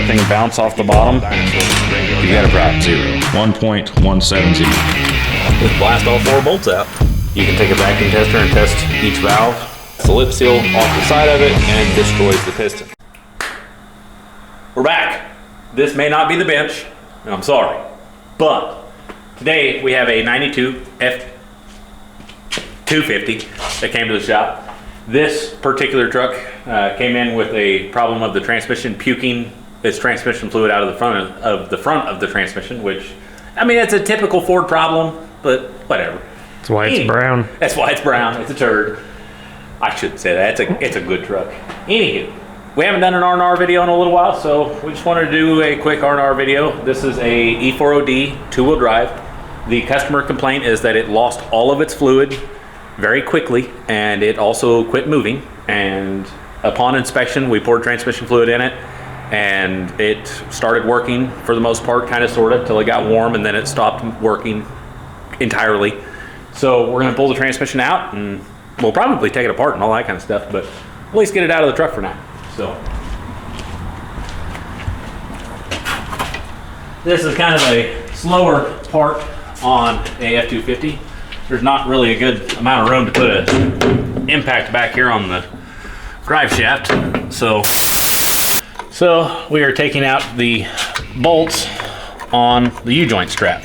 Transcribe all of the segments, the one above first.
that thing bounce off the bottom, you got a drop 1.170. Just blast all 4 bolts out. You can take a vacuum tester and test each valve. It's the lip seal off the side of it and destroys the piston. We're back. This may not be the bench, and I'm sorry, but today we have a 92 F250 that came to the shop. This particular truck came in with a problem of the transmission puking its transmission fluid out of the front of the transmission, which, I mean, it's a typical Ford problem, but whatever. That's why it's brown. That's why it's brown. It's a turd. I shouldn't say that. It's a good truck. Anywho, we haven't done an R&R video in a little while, so we just wanted to do a quick R&R video. This is a E4OD 2-wheel drive. The customer complaint is that it lost all of its fluid very quickly, and it also quit moving. And upon inspection, we poured transmission fluid in it, and it started working for the most part, kind of, sort of, till it got warm, and then it stopped working entirely. So we're gonna pull the transmission out, and we'll probably take it apart and all that kind of stuff, but at least get it out of the truck for now. So this is kind of a slower part on a F250. There's not really a good amount of room to put an impact back here on the drive shaft. So we are taking out the bolts on the U-joint strap.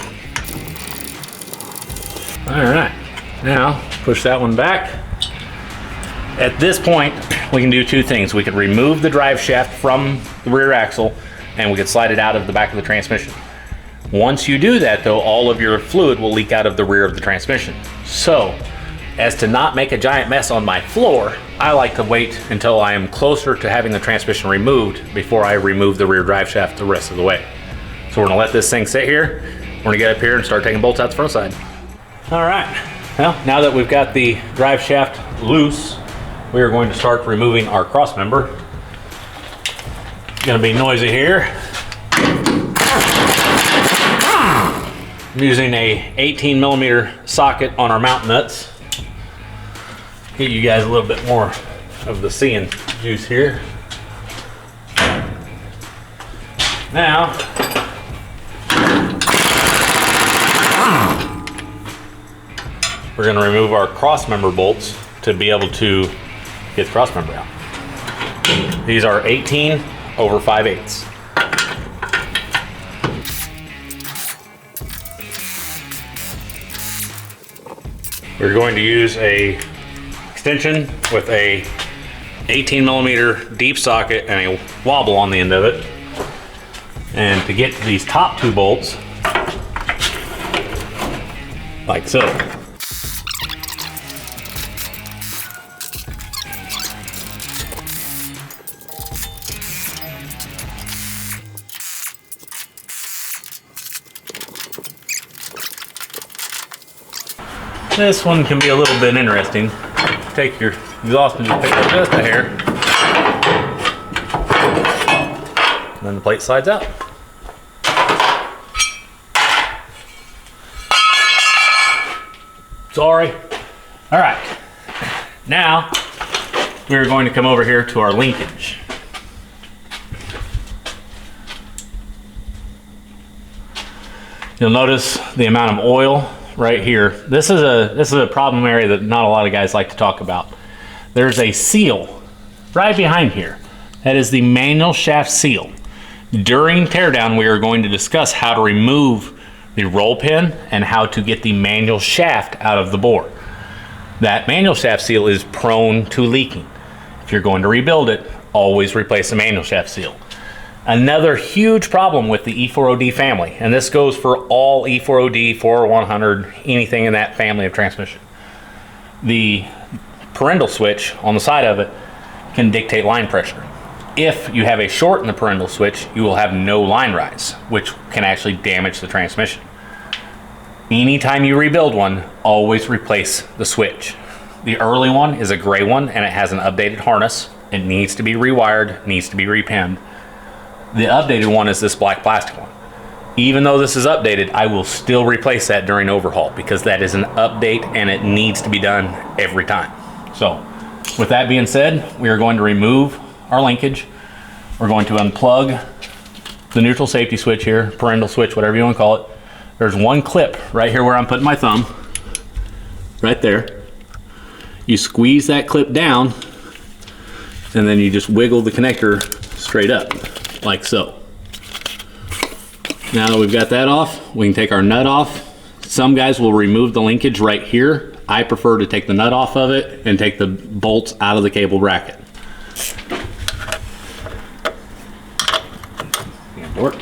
All right, now push that one back. At this point, we can do 2 things. We could remove the drive shaft from the rear axle, and we could slide it out of the back of the transmission. Once you do that, though, all of your fluid will leak out of the rear of the transmission. So, as to not make a giant mess on my floor, I like to wait until I am closer to having the transmission removed before I remove the rear drive shaft the rest of the way. So we're gonna let this thing sit here. We're gonna get up here and start taking bolts out the front side. All right, well, now that we've got the drive shaft loose, we are going to start removing our cross member. It's gonna be noisy here. I'm using a 18mm socket on our mount nuts. Get you guys a little bit more of the seeing juice here. Now, we're going to remove our cross member bolts to be able to get the cross member out. These are 18/5/8. We're going to use a extension with a 18mm deep socket and a wobble on the end of it. And to get these top 2 bolts, like so. This one can be a little bit interesting. Take your exhaust and just pick up just a hair. And then the plate slides out. Sorry. All right. Now, we're going to come over here to our linkage. You'll notice the amount of oil right here. This is a problem area that not a lot of guys like to talk about. There's a seal right behind here. That is the manual shaft seal. During teardown, we are going to discuss how to remove the roll pin and how to get the manual shaft out of the bore. That manual shaft seal is prone to leaking. If you're going to rebuild it, always replace the manual shaft seal. Another huge problem with the E4OD family, and this goes for all E4OD, 4100, anything in that family of transmission. The parental switch on the side of it can dictate line pressure. If you have a short in the parental switch, you will have no line rise, which can actually damage the transmission. Anytime you rebuild one, always replace the switch. The early one is a gray one and it has an updated harness. It needs to be rewired, needs to be repinned. The updated one is this black plastic one. Even though this is updated, I will still replace that during overhaul because that is an update and it needs to be done every time. So with that being said, we are going to remove our linkage. We're going to unplug the neutral safety switch here, parental switch, whatever you want to call it. There's one clip right here where I'm putting my thumb, right there. You squeeze that clip down, and then you just wiggle the connector straight up, like so. Now that we've got that off, we can take our nut off. Some guys will remove the linkage right here. I prefer to take the nut off of it and take the bolts out of the cable bracket. Work.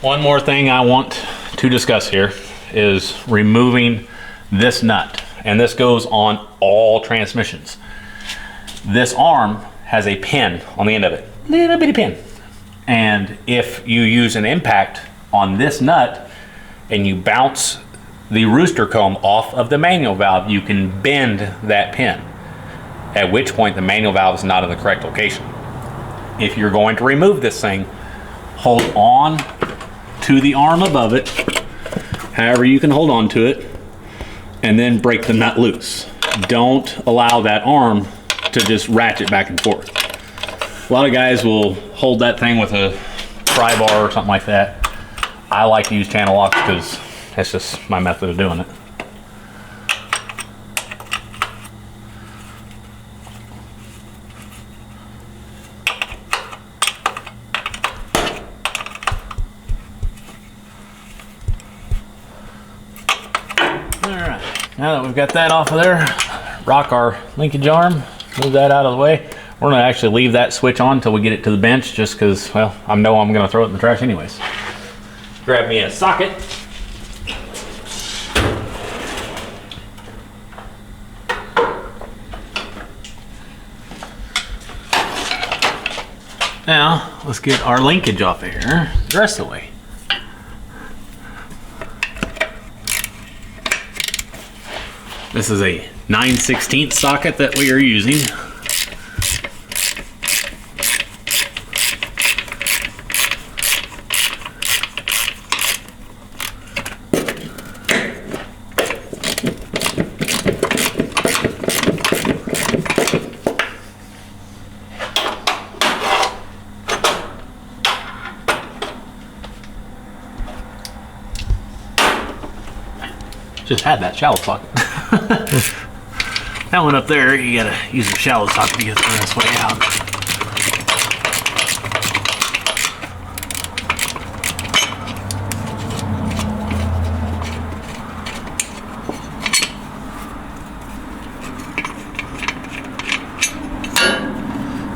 One more thing I want to discuss here is removing this nut, and this goes on all transmissions. This arm has a pin on the end of it, little bitty pin, and if you use an impact on this nut and you bounce the rooster comb off of the manual valve, you can bend that pin, at which point the manual valve is not in the correct location. If you're going to remove this thing, hold on to the arm above it, however you can hold on to it, and then break the nut loose. Don't allow that arm to just ratchet back and forth. A lot of guys will hold that thing with a pry bar or something like that. I like to use channel locks because that's just my method of doing it. Now that we've got that off of there, rock our linkage arm, move that out of the way. We're gonna actually leave that switch on until we get it to the bench, just because, well, I know I'm gonna throw it in the trash anyways. Grab me a socket. Now, let's get our linkage off of here the rest of the way. This is a 9/16 socket that we are using. Just had that shallow socket. That one up there, you gotta use the shallow socket to get the rest way out.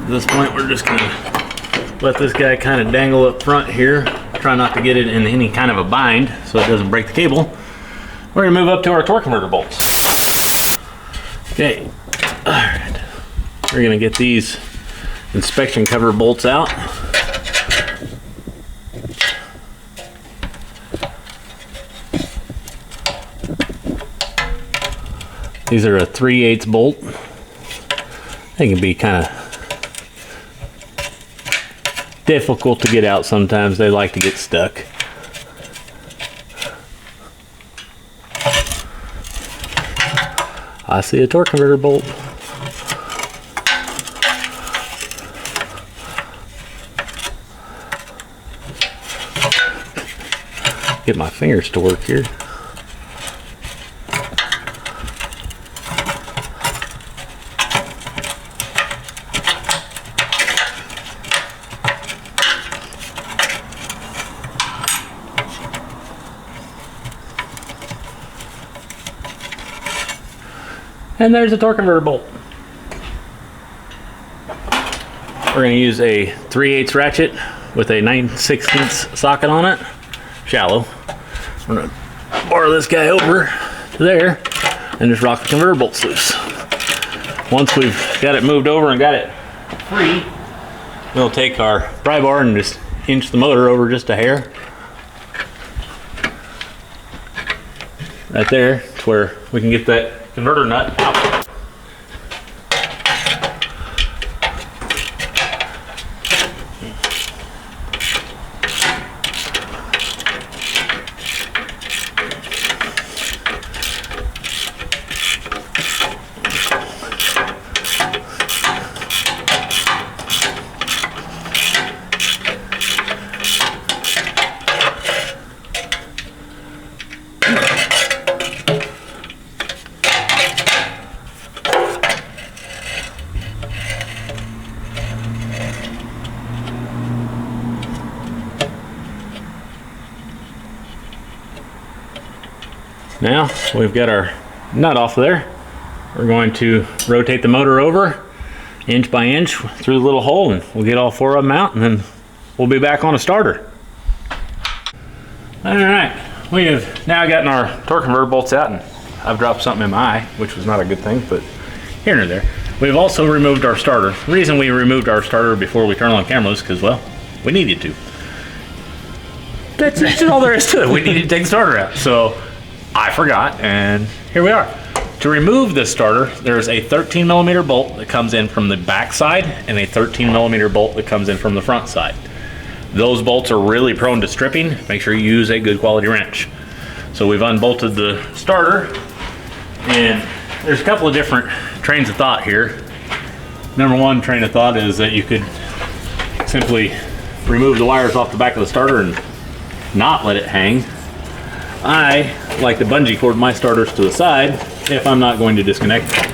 At this point, we're just gonna let this guy kind of dangle up front here. Try not to get it in any kind of a bind so it doesn't break the cable. We're gonna move up to our torque converter bolts. Okay, all right. We're gonna get these inspection cover bolts out. These are a 3/8 bolt. They can be kind of difficult to get out sometimes. They like to get stuck. I see a torque converter bolt. Get my fingers to work here. And there's a torque converter bolt. We're going to use a 3/8 ratchet with a 9/16 socket on it, shallow. We're going to borrow this guy over to there and just rock the converter bolts loose. Once we've got it moved over and got it free, we'll take our pry bar and just inch the motor over just a hair. Right there to where we can get that converter nut out. Now we've got our nut off there. We're going to rotate the motor over inch by inch through the little hole, and we'll get all 4 of them out, and then we'll be back on a starter. All right, we have now gotten our torque converter bolts out, and I've dropped something in my eye, which was not a good thing, but here and there. We've also removed our starter. The reason we removed our starter before we turned on camera is because, well, we needed to. That's all there is to it. We needed to take the starter out. So I forgot, and here we are. To remove this starter, there's a 13 millimeter bolt that comes in from the back side and a 13 millimeter bolt that comes in from the front side. Those bolts are really prone to stripping. Make sure you use a good quality wrench. So we've unbolted the starter, and there's a couple of different trains of thought here. Number one train of thought is that you could simply remove the wires off the back of the starter and not let it hang. I like to bungee cord my starters to the side if I'm not going to disconnect them.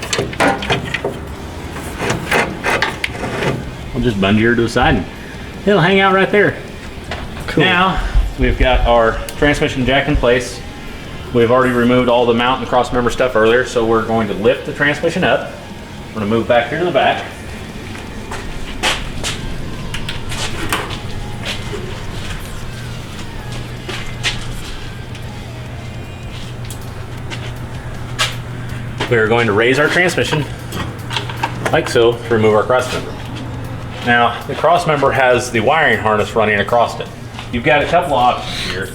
I'll just bungee her to the side and it'll hang out right there. Cool. Now we've got our transmission jack in place. We've already removed all the mount and cross member stuff earlier, so we're going to lift the transmission up. I'm going to move back here to the back. We're going to raise our transmission like so to remove our cross member. Now, the cross member has the wiring harness running across it. You've got a couple of options here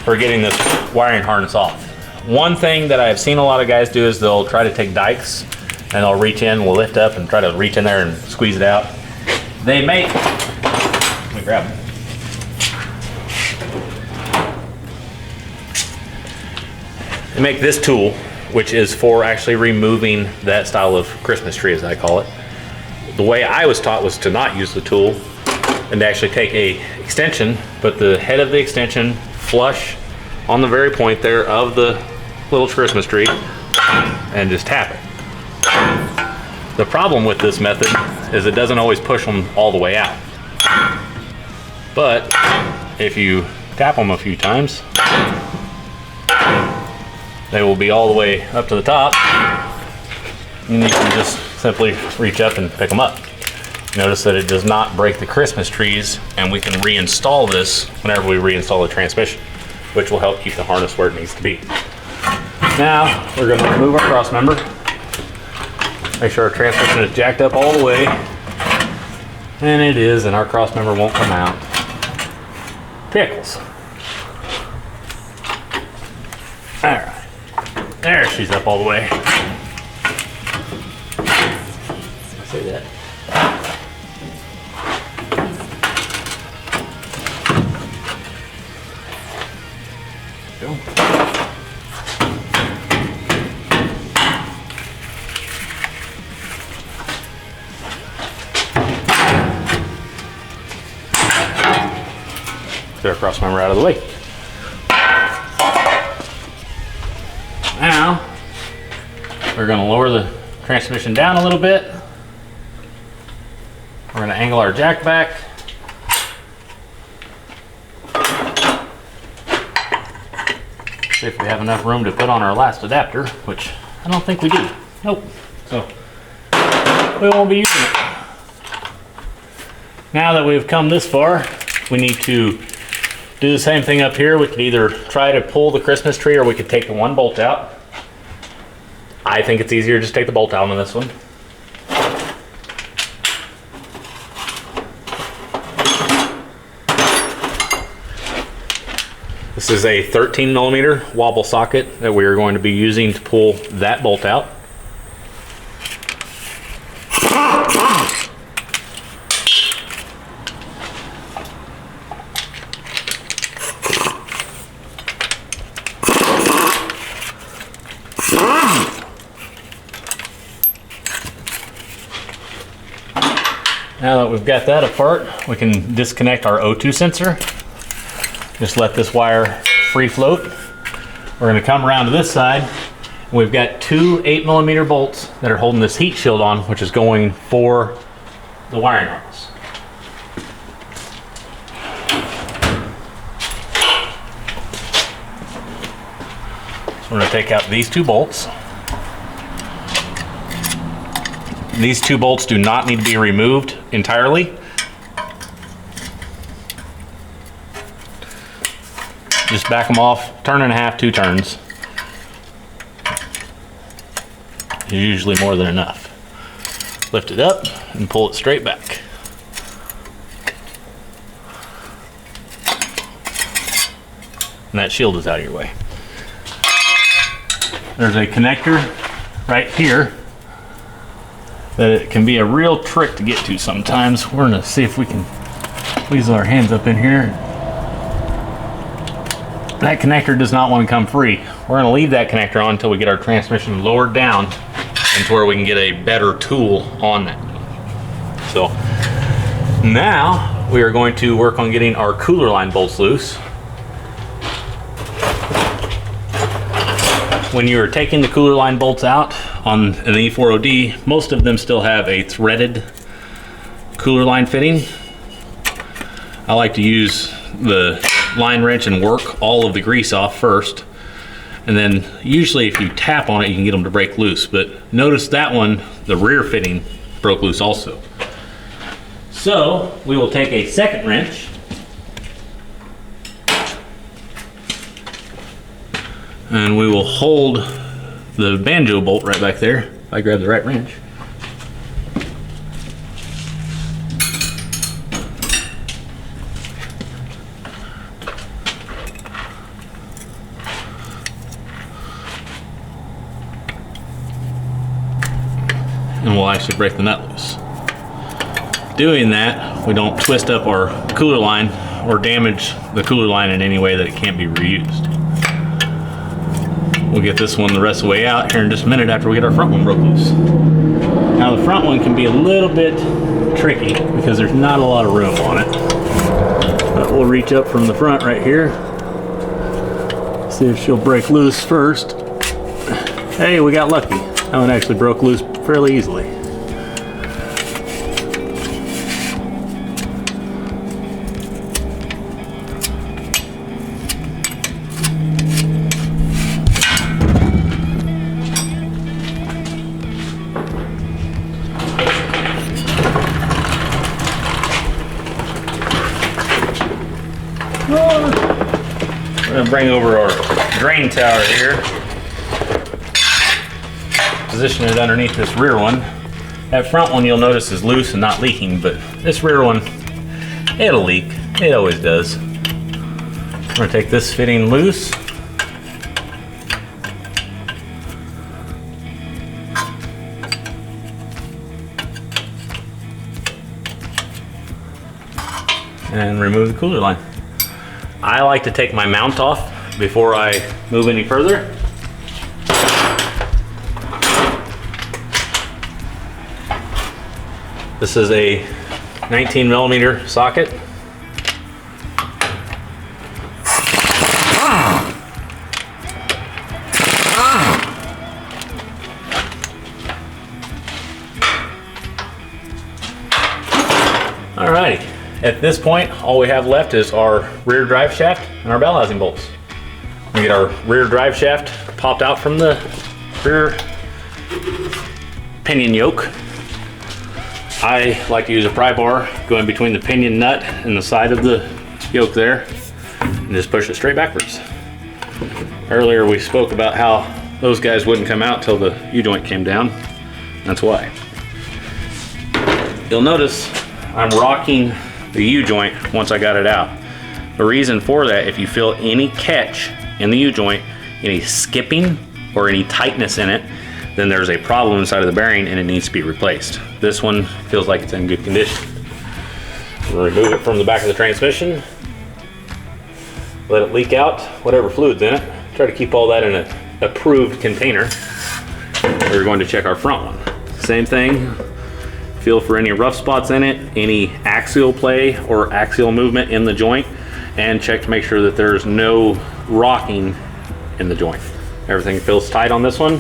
for getting this wiring harness off. One thing that I've seen a lot of guys do is they'll try to take dikes and they'll reach in, will lift up and try to reach in there and squeeze it out. They make, let me grab them. They make this tool, which is for actually removing that style of Christmas tree, as I call it. The way I was taught was to not use the tool and to actually take a extension, put the head of the extension flush on the very point there of the little Christmas tree and just tap it. The problem with this method is it doesn't always push them all the way out. But if you tap them a few times, they will be all the way up to the top, and you can just simply reach up and pick them up. Notice that it does not break the Christmas trees, and we can reinstall this whenever we reinstall the transmission, which will help keep the harness where it needs to be. Now we're going to remove our cross member, make sure our transmission is jacked up all the way, and it is, and our cross member won't come out. Pickles. All right. There, she's up all the way. Say that. Go. Get our cross member out of the way. Now, we're going to lower the transmission down a little bit. We're going to angle our jack back. See if we have enough room to put on our last adapter, which I don't think we do. Nope. So, we won't be using it. Now that we've come this far, we need to do the same thing up here. We could either try to pull the Christmas tree or we could take the one bolt out. I think it's easier to just take the bolt out on this one. This is a 13 millimeter wobble socket that we are going to be using to pull that bolt out. Now that we've got that apart, we can disconnect our O2 sensor. Just let this wire free float. We're going to come around to this side. We've got two 8 millimeter bolts that are holding this heat shield on, which is going for the wiring harness. We're going to take out these 2 bolts. These 2 bolts do not need to be removed entirely. Just back them off, turn and a half, 2 turns. Usually more than enough. Lift it up and pull it straight back. And that shield is out of your way. There's a connector right here that it can be a real trick to get to sometimes. We're gonna see if we can weasel our hands up in here. That connector does not want to come free. We're gonna leave that connector on until we get our transmission lowered down and to where we can get a better tool on that. So now we are going to work on getting our cooler line bolts loose. When you are taking the cooler line bolts out on an E4OD, most of them still have a threaded cooler line fitting. I like to use the line wrench and work all of the grease off first. And then usually if you tap on it, you can get them to break loose. But notice that one, the rear fitting broke loose also. So we will take a second wrench and we will hold the banjo bolt right back there. If I grab the right wrench. And we'll actually break the nut loose. Doing that, we don't twist up our cooler line or damage the cooler line in any way that it can't be reused. We'll get this one the rest of the way out here in just a minute after we get our front one broke loose. Now the front one can be a little bit tricky because there's not a lot of room on it. But we'll reach up from the front right here. See if she'll break loose first. Hey, we got lucky. That one actually broke loose fairly easily. We're going to bring over our drain tower here. Position it underneath this rear one. That front one you'll notice is loose and not leaking, but this rear one, it'll leak. It always does. We're going to take this fitting loose. And remove the cooler line. I like to take my mount off before I move any further. This is a 19mm socket. Alrighty. At this point, all we have left is our rear drive shaft and our bell housing bolts. We get our rear drive shaft popped out from the rear pinion yoke. I like to use a pry bar going between the pinion nut and the side of the yoke there and just push it straight backwards. Earlier we spoke about how those guys wouldn't come out till the U-joint came down. That's why. You'll notice I'm rocking the U-joint once I got it out. The reason for that, if you feel any catch in the U-joint, any skipping or any tightness in it, then there's a problem inside of the bearing and it needs to be replaced. This one feels like it's in good condition. We'll remove it from the back of the transmission, let it leak out whatever fluid's in it. Try to keep all that in an approved container. We're going to check our front one. Same thing. Feel for any rough spots in it, any axial play or axial movement in the joint, and check to make sure that there's no rocking in the joint. Everything feels tight on this one.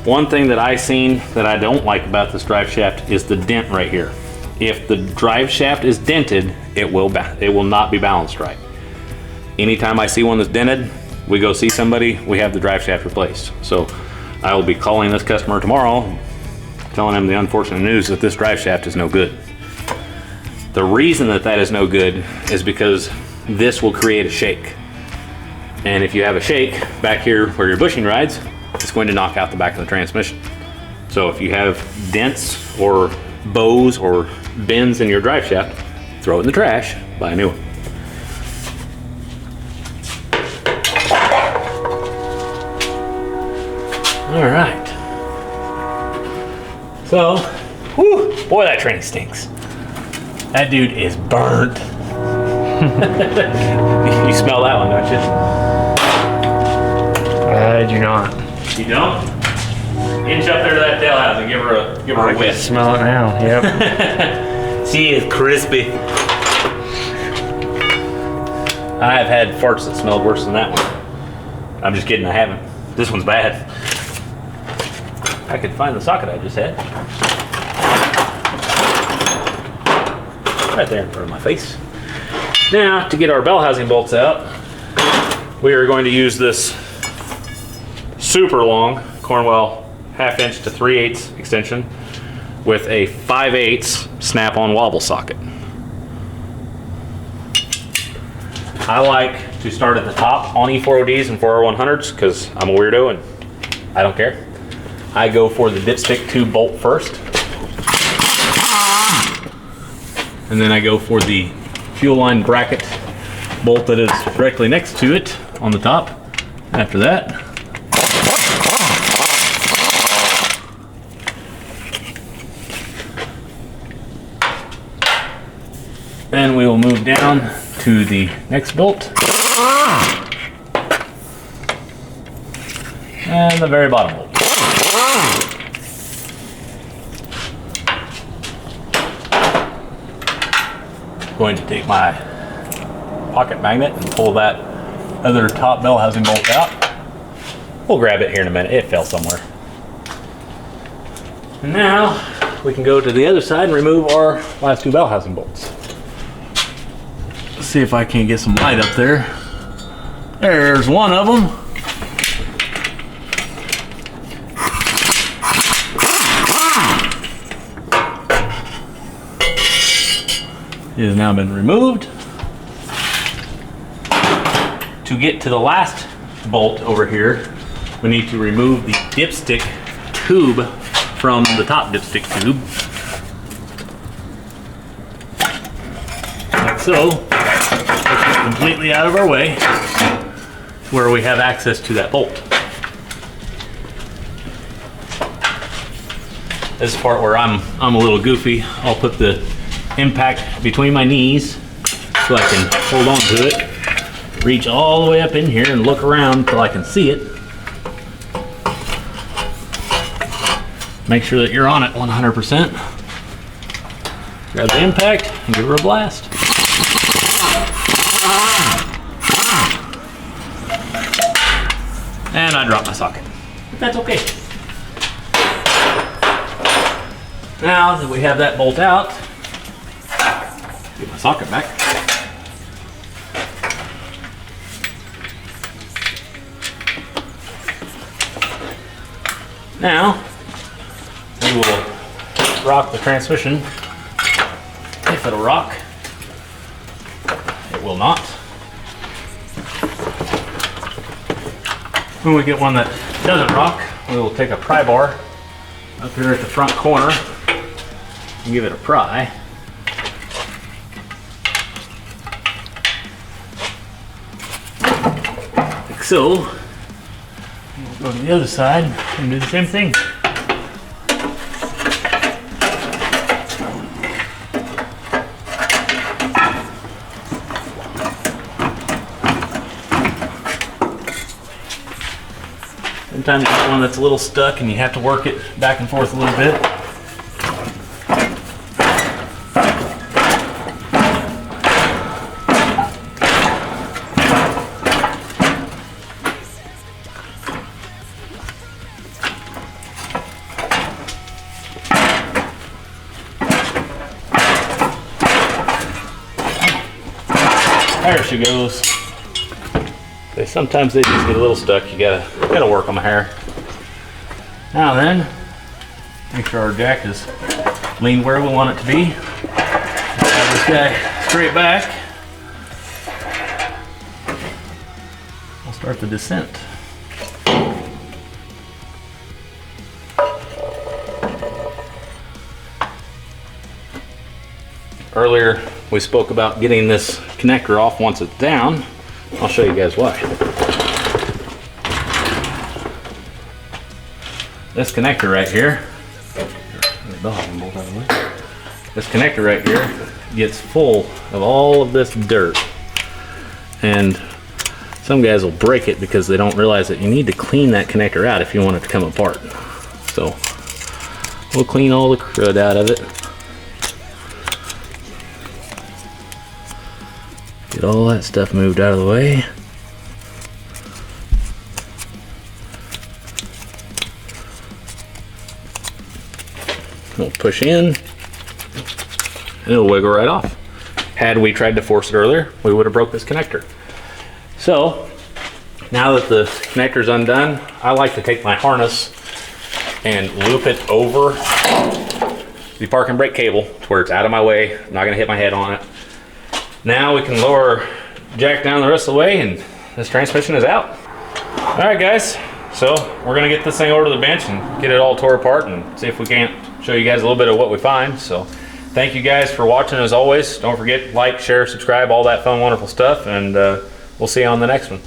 One thing that I've seen that I don't like about this drive shaft is the dent right here. If the drive shaft is dented, it will not be balanced right. Anytime I see one that's dented, we go see somebody, we have the drive shaft replaced. So I will be calling this customer tomorrow, telling him the unfortunate news that this drive shaft is no good. The reason that that is no good is because this will create a shake. And if you have a shake back here where your bushing rides, it's going to knock out the back of the transmission. So if you have dents or bows or bends in your drive shaft, throw it in the trash, buy a new one. All right. So, whew, boy, that train stinks. That dude is burnt. You smell that one, don't you? I do not. You don't? Inch up there to that tail house and give her a I whiff. can smell it now. Yep. She is crispy. I have had farts that smelled worse than that one. I'm just kidding, I haven't. This one's bad. I could find the socket I just had. Right there in front of my face. Now, to get our bell housing bolts out, we are going to use this super long Cornwell 1/2 inch to 3/8 extension with a 5/8 snap-on wobble socket. I like to start at the top on E4ODs and 4R100s because I'm a weirdo and I don't care. I go for the dipstick tube bolt first. And then I go for the fuel line bracket bolt that is directly next to it on the top. After that, then we will move down to the next bolt and the very bottom bolt. Going to take my pocket magnet and pull that other top bell housing bolt out. We'll grab it here in a minute. It fell somewhere. And now we can go to the other side and remove our last two bell housing bolts. Let's see if I can get some light up there. There's one of them. It has now been removed. To get to the last bolt over here, we need to remove the dipstick tube from the top dipstick tube. Like so. Push it completely out of our way where we have access to that bolt. This is the part where I'm a little goofy. I'll put the impact between my knees so I can hold on to it, reach all the way up in here and look around until I can see it. Make sure that you're on it 100%. Grab the impact and give her a blast. And I dropped my socket. But that's okay. Now that we have that bolt out, get my socket back. Now, we will rock the transmission. If it'll rock, it will not. When we get one that doesn't rock, we will take a pry bar up here at the front corner and give it a pry. Like so. We'll go to the other side and do the same thing. Sometimes you get one that's a little stuck and you have to work it back and forth a little bit. There she goes. Sometimes they just get a little stuck. You gotta work on the hair. Now then, make sure our jack is leaned where we want it to be. Have this guy straight back. We'll start the descent. Earlier, we spoke about getting this connector off once it's down. I'll show you guys why. This connector right here, this connector right here gets full of all of this dirt. And some guys will break it because they don't realize that you need to clean that connector out if you want it to come apart. So we'll clean all the crud out of it. Get all that stuff moved out of the way. We'll push in and it'll wiggle right off. Had we tried to force it earlier, we would have broke this connector. So now that the connector's undone, I like to take my harness and loop it over the park and brake cable to where it's out of my way. I'm not gonna hit my head on it. Now we can lower jack down the rest of the way and this transmission is out. All right guys, so we're gonna get this thing over to the bench and get it all tore apart and see if we can't show you guys a little bit of what we find. So thank you guys for watching as always. Don't forget, like, share, subscribe, all that fun, wonderful stuff, and we'll see you on the next one.